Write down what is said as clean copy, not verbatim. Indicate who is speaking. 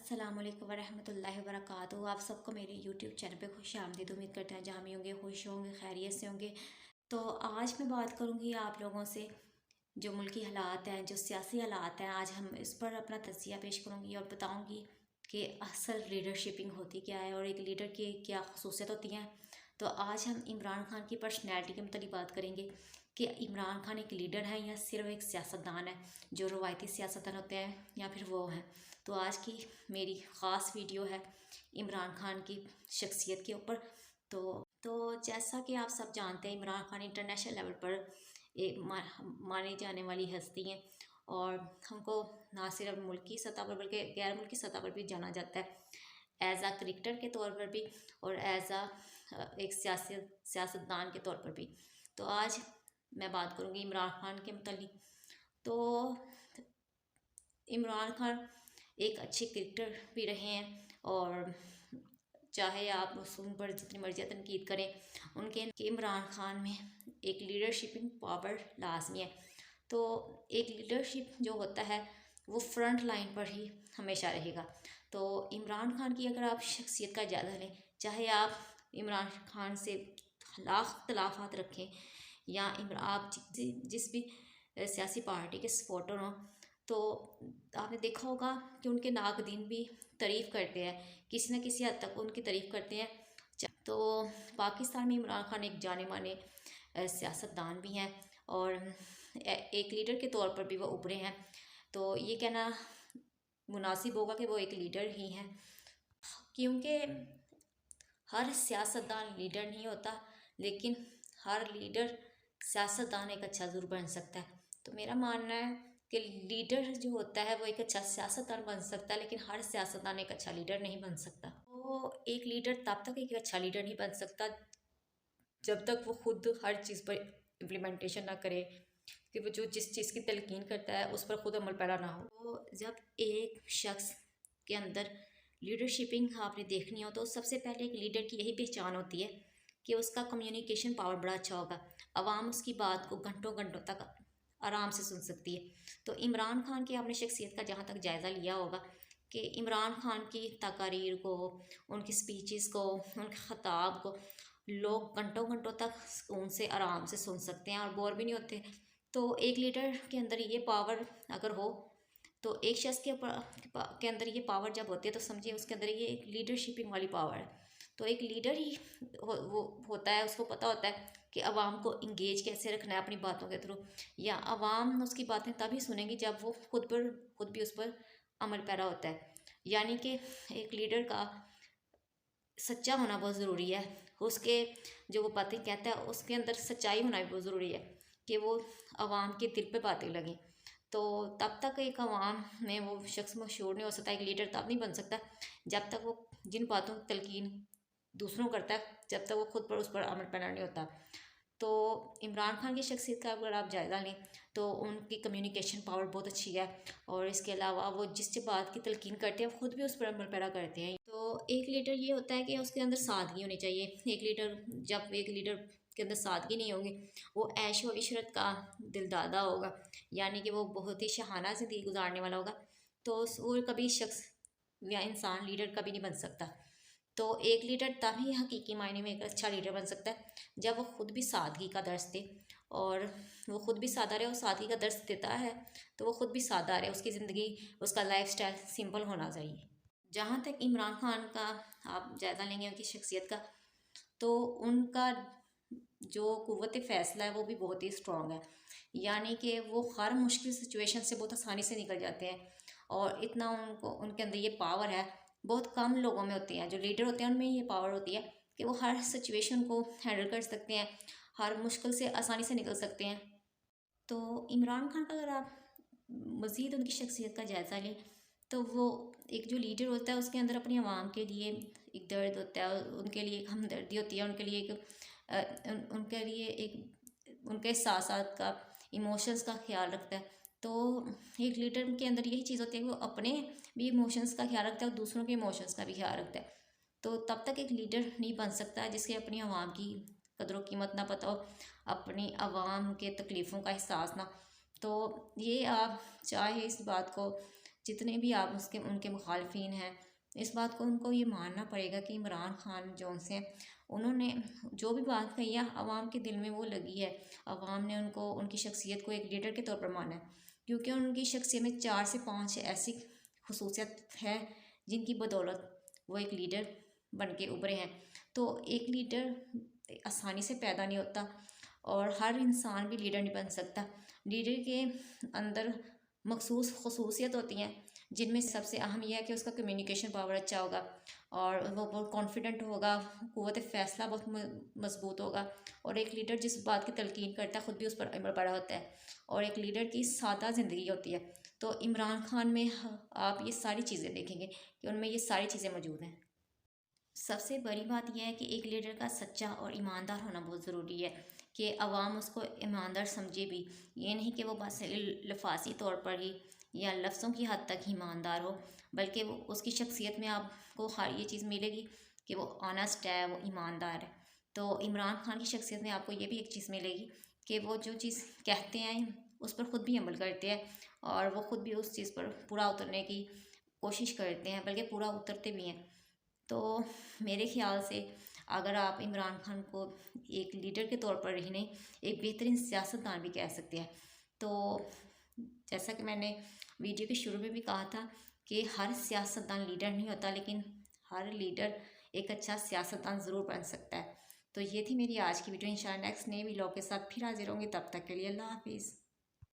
Speaker 1: अस्सलाम वालेकुम वरहमतुल्लाहि वबरकातुहू। आप सबको मेरे यूट्यूब चैनल पे खुश आमदीद। उम्मीद करते हैं जहाँ भी होंगे खुश होंगे, खैरियत से होंगे। तो आज मैं बात करूँगी आप लोगों से जो मुल्की हालात हैं, जो सियासी हालात हैं। आज हम इस पर अपना तज़किया पेश करूँगी और बताऊँगी कि असल लीडरशिपिंग होती क्या है और एक लीडर की क्या खसूसियत होती हैं। तो आज हम इमरान खान की पर्सनैलिटी के मतलब बात करेंगे कि इमरान खान एक लीडर है या सिर्फ एक सियासतदान है, जो रवायती सियासतदान होते हैं या फिर वो हैं। तो आज की मेरी ख़ास वीडियो है इमरान खान की शख्सियत के ऊपर। तो जैसा कि आप सब जानते हैं, इमरान खान इंटरनेशनल लेवल पर एक मानी जाने वाली हस्ती हैं और हमको ना सिर्फ मुल्की सतह पर बल्कि गैर मुल्की सतह पर भी जाना जाता है, एज़ आ क्रिकेटर के तौर पर भी और एज़ आ एक सियासतदान के तौर पर भी। तो आज मैं बात करूँगी इमरान खान के मतलब। तो इमरान खान एक अच्छे क्रिकेटर भी रहे हैं और चाहे आप उन पर जितनी मर्जी तनकीद करें, उनके इमरान खान में एक लीडरशिपिंग पावर लाजमी है। तो एक लीडरशिप जो होता है वो फ्रंट लाइन पर ही हमेशा रहेगा। तो इमरान खान की अगर आप शख्सियत का जायज़ा लें, चाहे आप इमरान खान से लाख इख्तलाफात रखें या आप जिस भी सियासी पार्टी के सपोर्टर हों, तो आपने देखा होगा कि उनके नाकदीन भी तारीफ़ करते हैं, किसी न किसी हद तक उनकी तारीफ़ करते हैं। तो पाकिस्तान में इमरान खान एक जाने माने सियासतदान भी हैं और एक लीडर के तौर पर भी वो उभरे हैं। तो ये कहना मुनासिब होगा कि वो एक लीडर ही हैं, क्योंकि हर सियासतदान लीडर नहीं होता, लेकिन हर लीडर सियासतदान एक अच्छा ज़रूर बन सकता है। तो मेरा मानना है कि लीडर जो होता है वो एक अच्छा सियासतदान बन सकता है, लेकिन हर सियासतदान एक अच्छा लीडर नहीं बन सकता। तो एक लीडर तब तक एक अच्छा लीडर नहीं बन सकता जब तक वो खुद हर चीज़ पर इम्प्लीमेंटेशन ना करे, कि वो जो जिस चीज़ की तलकीन करता है उस पर खुद अमल पैरा ना हो। तो जब एक शख्स के अंदर लीडरशिपिंग आपने देखनी हो, तो सबसे पहले एक लीडर की यही पहचान होती है कि उसका कम्युनिकेशन पावर बड़ा अच्छा होगा। आवाम उसकी बात को घंटों घंटों तक आराम से सुन सकती है। तो इमरान खान की आपने शख्सियत का जहाँ तक जायज़ा लिया होगा कि इमरान खान की तकारीर को, उनकी स्पीचेस को, उनके ख़ताब को लोग घंटों घंटों तक सुकून से आराम से सुन सकते हैं और बोर भी नहीं होते। तो एक लीडर के अंदर ये पावर अगर हो, तो एक शख्स के अंदर ये पावर जब होती है, तो समझिए उसके अंदर ये एक लीडरशिपिंग वाली पावर है। तो एक लीडर ही वो होता है, उसको पता होता है कि आवाम को इंगेज कैसे रखना है अपनी बातों के थ्रू, या आवाम उसकी बातें तभी सुनेंगी जब वो खुद भी उस पर अमल पैरा होता है। यानी कि एक लीडर का सच्चा होना बहुत ज़रूरी है। उसके जो वो बातें कहता है उसके अंदर सच्चाई होना भी बहुत ज़रूरी है कि वो आवाम के दिल पे बातें लगें। तो तब तक एक आवाम में वो शख्स मशहूर नहीं हो सकता, एक लीडर तब नहीं बन सकता जब तक वो जिन बातों की तलकीन दूसरों करता है, जब तक वो खुद पर उस पर अमल पैरा नहीं होता। तो इमरान खान की शख्सियत का अगर आप जायज़ा लें, तो उनकी कम्युनिकेशन पावर बहुत अच्छी है और इसके अलावा वो जिस बात की तलकीन करते हैं खुद भी उस पर अमल पैरा करते हैं। तो एक लीडर ये होता है कि उसके अंदर सादगी होनी चाहिए। जब एक लीडर के अंदर सादगी नहीं होगी, वो ऐश व इशरत का दिलदादा होगा, यानी कि वो बहुत ही शहाना ज़िंदगी गुजारने वाला होगा। तो वो कभी शख्स या इंसान लीडर कभी नहीं बन सकता। तो एक लीडर तभी हकीकी मायने में एक अच्छा लीडर बन सकता है जब वो खुद भी सादगी का दर्स दे, और वो खुद भी सादा रहे और सादगी का दर्स देता है तो वो खुद भी सादा रहे, उसकी ज़िंदगी, उसका लाइफस्टाइल सिंपल होना चाहिए। जहाँ तक इमरान खान का आप जायज़ा लेंगे उनकी शख्सियत का, तो उनका जो कुव्वत फ़ैसला है वो भी बहुत ही स्ट्रॉन्ग है। यानी कि वो हर मुश्किल सिचुएशन से बहुत आसानी से निकल जाते हैं और इतना उनके अंदर ये पावर है, बहुत कम लोगों में होती है। जो लीडर होते हैं उनमें ये पावर होती है कि वो हर सिचुएशन को हैंडल कर सकते हैं, हर मुश्किल से आसानी से निकल सकते हैं। तो इमरान खान का अगर आप मज़ीद उनकी शख्सियत का जायज़ा लें, तो वो एक जो लीडर होता है उसके अंदर अपनी आवाम के लिए एक दर्द होता है, उनके लिए एक हमदर्दी होती है, उनके लिए एक उनके एहसासात का, इमोशंस का ख्याल रखता है। तो एक लीडर के अंदर यही चीज़ होती है कि वो अपने भी इमोशंस का ख्याल रखता है और दूसरों के इमोशंस का भी ख्याल रखता है। तो तब तक एक लीडर नहीं बन सकता है जिसके अपनी आवाम की कदर कीमत ना पता हो, अपनी आवाम के तकलीफ़ों का एहसास ना। तो ये आप चाहे इस बात को, جتنے بھی آپ ان کے مخالفین ہیں، اس بات کو ان کو یہ ماننا پڑے گا کہ عمران خان جو ہیں انہوں نے جو بھی بات کہی ہے عوام کے دل میں وہ لگی ہے، عوام نے ان کی شخصیت کو ایک لیڈر کے طور پر مانا ہے، کیونکہ ان کی شخصیت میں 4 سے 5 ایسی خصوصیت ہے جن کی بدولت وہ ایک لیڈر بن کے ابھرے ہیں۔ تو ایک لیڈر آسانی سے پیدا نہیں ہوتا اور ہر انسان بھی لیڈر نہیں بن سکتا۔ لیڈر کے اندر مخصوص خصوصیت ہوتی ہیں جن میں سب سے اہم یہ ہے کہ اس کا کمیونیکیشن پاور اچھا ہوگا اور وہ بہت کانفیڈنٹ ہوگا، قوت فیصلہ بہت مضبوط ہوگا، اور ایک لیڈر جس بات کی تلقین کرتا ہے خود بھی اس پر عمل بڑا ہوتا ہے، اور ایک لیڈر کی سادہ زندگی ہوتی ہے۔ تو عمران خان میں آپ یہ ساری چیزیں دیکھیں گے کہ ان میں یہ ساری چیزیں موجود ہیں۔ سب سے بڑی بات یہ ہے کہ ایک لیڈر کا سچا اور ایماندار ہونا بہت ضروری ہے کہ عوام اس کو ایماندار سمجھے بھی، یہ نہیں کہ وہ بس لفاظی طور پر ہی یا لفظوں کی حد تک ہی ایماندار ہو، بلکہ وہ اس کی شخصیت میں آپ کو ہر یہ چیز ملے گی کہ وہ آنیسٹ ہے، وہ ایماندار ہے۔ تو عمران خان کی شخصیت میں آپ کو یہ بھی ایک چیز ملے گی کہ وہ جو چیز کہتے ہیں اس پر خود بھی عمل کرتے ہیں، اور وہ خود بھی اس چیز پر پورا اترنے کی کوشش کرتے ہیں، بلکہ پورا اترتے بھی ہیں۔ تو میرے خیال سے اگر آپ عمران خان کو ایک لیڈر کے طور پر ہی نہیں، ایک بہترین سیاستدان بھی کہہ سکتے ہیں۔ تو جیسا کہ میں نے ویڈیو کے شروع میں بھی کہا تھا کہ ہر سیاستدان لیڈر نہیں ہوتا، لیکن ہر لیڈر ایک اچھا سیاستدان ضرور بن سکتا ہے۔ تو یہ تھی میری آج کی ویڈیو، انشاءاللہ نیکسٹ نئے ویلاگ کے ساتھ پھر حاضر ہوں گی، تب تک کے لیے اللہ حافظ۔